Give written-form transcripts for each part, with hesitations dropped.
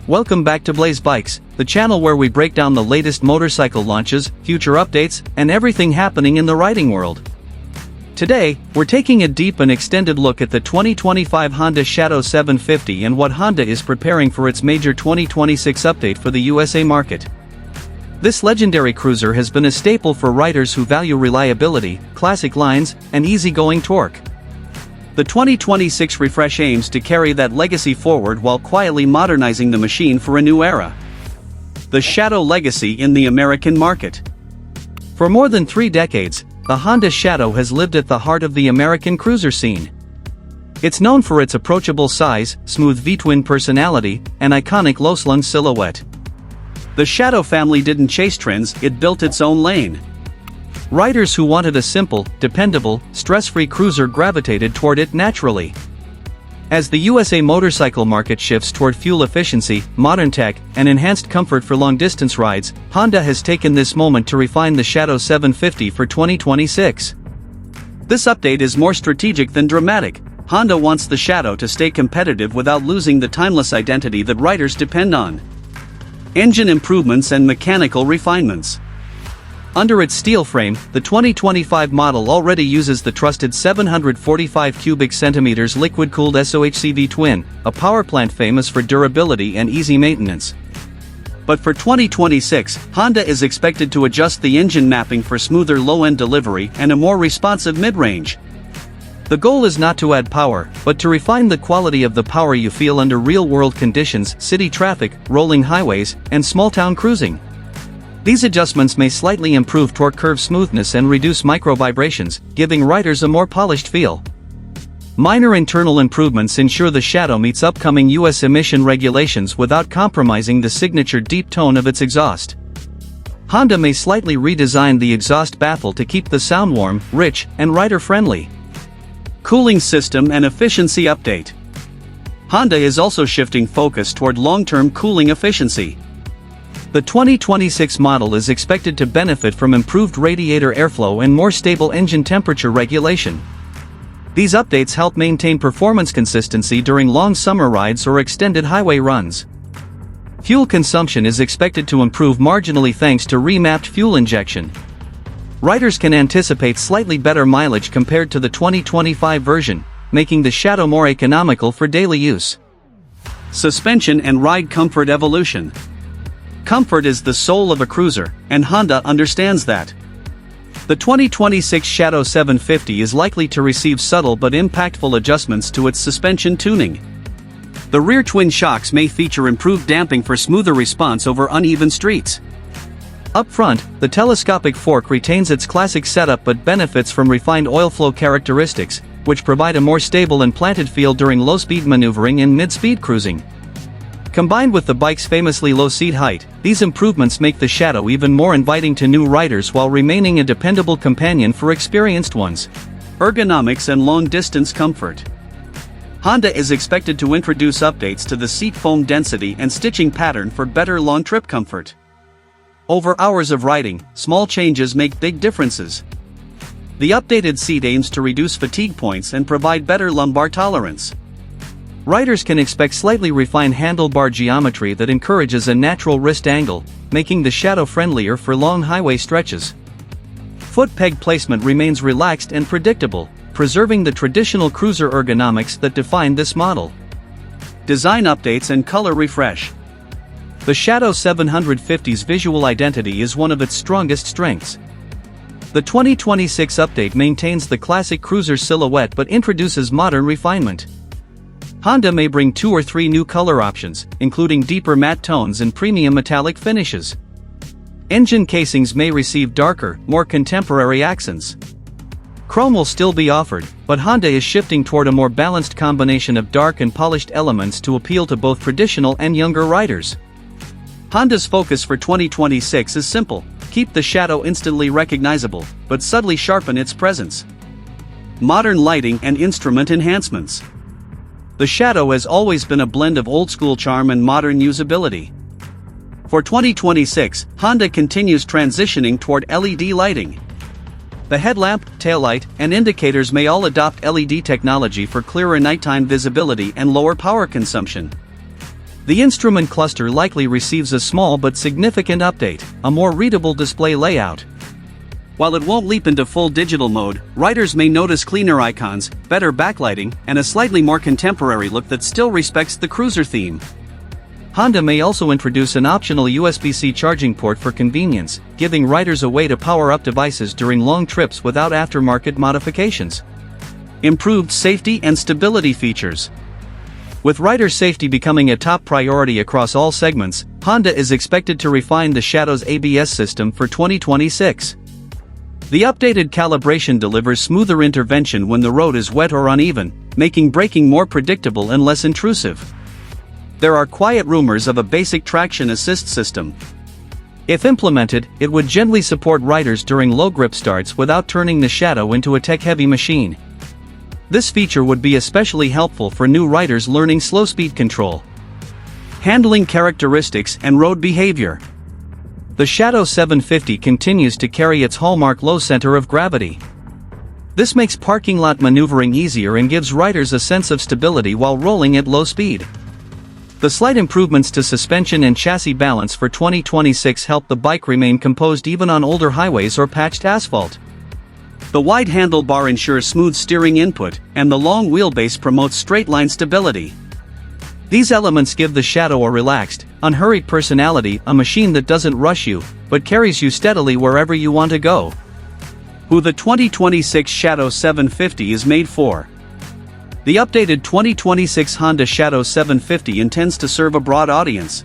Welcome back to Blaze Bikes, the channel where we break down the latest motorcycle launches, future updates, and everything happening in the riding world. Today, we're taking a deep and extended look at the 2025 Honda Shadow 750 and what Honda is preparing for its major 2026 update for the USA market. This legendary cruiser has been a staple for riders who value reliability, classic lines, and easygoing torque. The 2026 refresh aims to carry that legacy forward while quietly modernizing the machine for a new era. The Shadow legacy in the American market. For more than 3 decades, the Honda Shadow has lived at the heart of the American cruiser scene. It's known for its approachable size, smooth V-twin personality, and iconic low-slung silhouette. The Shadow family didn't chase trends, it built its own lane. Riders who wanted a simple, dependable, stress-free cruiser gravitated toward it naturally. As the USA motorcycle market shifts toward fuel efficiency, modern tech, and enhanced comfort for long-distance rides, Honda has taken this moment to refine the Shadow 750 for 2026. This update is more strategic than dramatic. Honda wants the Shadow to stay competitive without losing the timeless identity that riders depend on. Engine improvements and mechanical refinements. Under its steel frame, the 2025 model already uses the trusted 745 cubic centimeters liquid-cooled SOHC V-twin, a powerplant famous for durability and easy maintenance. But for 2026, Honda is expected to adjust the engine mapping for smoother low-end delivery and a more responsive mid-range. The goal is not to add power, but to refine the quality of the power you feel under real-world conditions, city traffic, rolling highways, and small-town cruising. These adjustments may slightly improve torque curve smoothness and reduce micro-vibrations, giving riders a more polished feel. Minor internal improvements ensure the Shadow meets upcoming US emission regulations without compromising the signature deep tone of its exhaust. Honda may slightly redesign the exhaust baffle to keep the sound warm, rich, and rider-friendly. Cooling system and efficiency update. Honda is also shifting focus toward long-term cooling efficiency. The 2026 model is expected to benefit from improved radiator airflow and more stable engine temperature regulation. These updates help maintain performance consistency during long summer rides or extended highway runs. Fuel consumption is expected to improve marginally thanks to remapped fuel injection. Riders can anticipate slightly better mileage compared to the 2025 version, making the Shadow more economical for daily use. Suspension and ride comfort evolution. Comfort is the soul of a cruiser, and Honda understands that. The 2026 Shadow 750 is likely to receive subtle but impactful adjustments to its suspension tuning. The rear twin shocks may feature improved damping for smoother response over uneven streets. Up front, the telescopic fork retains its classic setup but benefits from refined oil flow characteristics, which provide a more stable and planted feel during low-speed maneuvering and mid-speed cruising. Combined with the bike's famously low seat height, these improvements make the Shadow even more inviting to new riders while remaining a dependable companion for experienced ones. Ergonomics and long-distance comfort. Honda is expected to introduce updates to the seat foam density and stitching pattern for better long-trip comfort. Over hours of riding, small changes make big differences. The updated seat aims to reduce fatigue points and provide better lumbar tolerance. Riders can expect slightly refined handlebar geometry that encourages a natural wrist angle, making the Shadow friendlier for long highway stretches. Foot peg placement remains relaxed and predictable, preserving the traditional cruiser ergonomics that define this model. Design updates and color refresh. The Shadow 750's visual identity is one of its strongest strengths. The 2026 update maintains the classic cruiser silhouette but introduces modern refinement. Honda may bring 2 or 3 new color options, including deeper matte tones and premium metallic finishes. Engine casings may receive darker, more contemporary accents. Chrome will still be offered, but Honda is shifting toward a more balanced combination of dark and polished elements to appeal to both traditional and younger riders. Honda's focus for 2026 is simple: keep the Shadow instantly recognizable, but subtly sharpen its presence. Modern lighting and instrument enhancements. The Shadow has always been a blend of old-school charm and modern usability. For 2026, Honda continues transitioning toward LED lighting. The headlamp, taillight, and indicators may all adopt LED technology for clearer nighttime visibility and lower power consumption. The instrument cluster likely receives a small but significant update, a more readable display layout. While it won't leap into full digital mode, riders may notice cleaner icons, better backlighting, and a slightly more contemporary look that still respects the cruiser theme. Honda may also introduce an optional USB-C charging port for convenience, giving riders a way to power up devices during long trips without aftermarket modifications. Improved safety and stability features. With rider safety becoming a top priority across all segments, Honda is expected to refine the Shadow's ABS system for 2026. The updated calibration delivers smoother intervention when the road is wet or uneven, making braking more predictable and less intrusive. There are quiet rumors of a basic traction assist system. If implemented, it would gently support riders during low grip starts without turning the Shadow into a tech-heavy machine. This feature would be especially helpful for new riders learning slow speed control. Handling characteristics and road behavior. The Shadow 750 continues to carry its hallmark low center of gravity. This makes parking lot maneuvering easier and gives riders a sense of stability while rolling at low speed. The slight improvements to suspension and chassis balance for 2026 help the bike remain composed even on older highways or patched asphalt. The wide handlebar ensures smooth steering input, and the long wheelbase promotes straight-line stability. These elements give the Shadow a relaxed, unhurried personality, a machine that doesn't rush you, but carries you steadily wherever you want to go. Who the 2026 Shadow 750 is made for. The updated 2026 Honda Shadow 750 intends to serve a broad audience.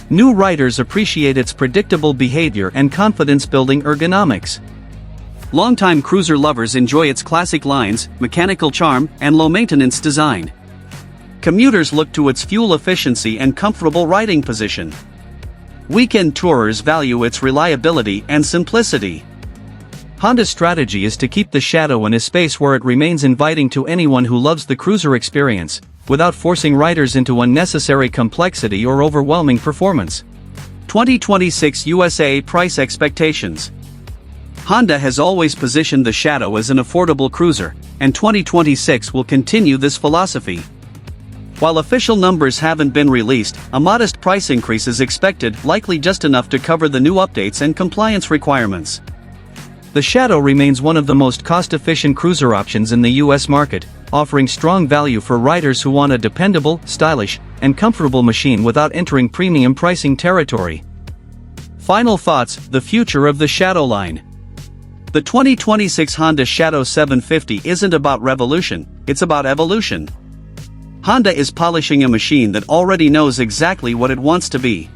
New riders appreciate its predictable behavior and confidence-building ergonomics. Longtime cruiser lovers enjoy its classic lines, mechanical charm, and low-maintenance design. Commuters look to its fuel efficiency and comfortable riding position. Weekend tourers value its reliability and simplicity. Honda's strategy is to keep the Shadow in a space where it remains inviting to anyone who loves the cruiser experience, without forcing riders into unnecessary complexity or overwhelming performance. 2026 USA price expectations. Honda has always positioned the Shadow as an affordable cruiser, and 2026 will continue this philosophy. While official numbers haven't been released, a modest price increase is expected, likely just enough to cover the new updates and compliance requirements. The Shadow remains one of the most cost-efficient cruiser options in the US market, offering strong value for riders who want a dependable, stylish, and comfortable machine without entering premium pricing territory. Final thoughts: the future of the Shadow line. The 2026 Honda Shadow 750 isn't about revolution, it's about evolution. Honda is polishing a machine that already knows exactly what it wants to be.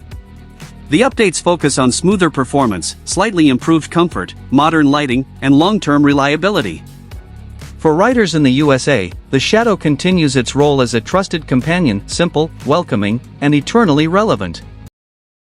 The updates focus on smoother performance, slightly improved comfort, modern lighting, and long-term reliability. For riders in the USA, the Shadow continues its role as a trusted companion, simple, welcoming, and eternally relevant.